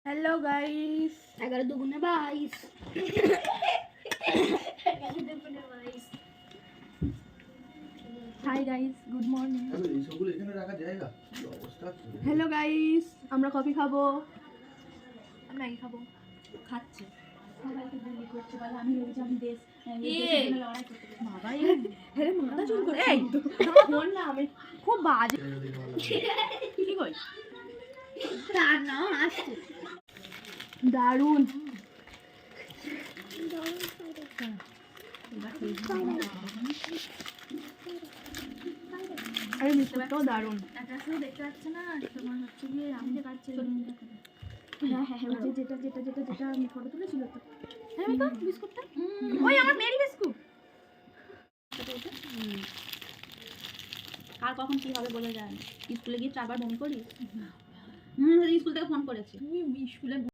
hello guys 11 दुगुने 22 hi guys good morning আরে এই সবগুলো এখানে রাখা জায়গা কি অবস্থা हेलो गाइस আমরা কফি খাবো আর ম্যাগি খাবো খাচ্ছে সবাইকে দিল্লি করতে বলে আমি ভেবেছি আমি দেশ লড়াই করতে পারি বাবা হেরে মাথা চুল করে এই ফোন না আমি খুব বাজে কি কই তার নাম আসছে দারুন আরে মিষ্টিটাও দারুন একটা শুধু দেখতে পাচ্ছে না তোমার হচ্ছে গিয়ে আমি যে কাটছি হ্যাঁ হ্যাঁ হ্যাঁ যেটা আমি ফটো তুলেছিল তো হ্যাঁ তো বিস্কুটটা ওই আমার মেরি বিস্কুট আর কখন কি হবে বলে যায় না স্কুলে গিয়ে 4 বার বমি করি স্কুল থেকে ফোন করেছে তুমি স্কুলে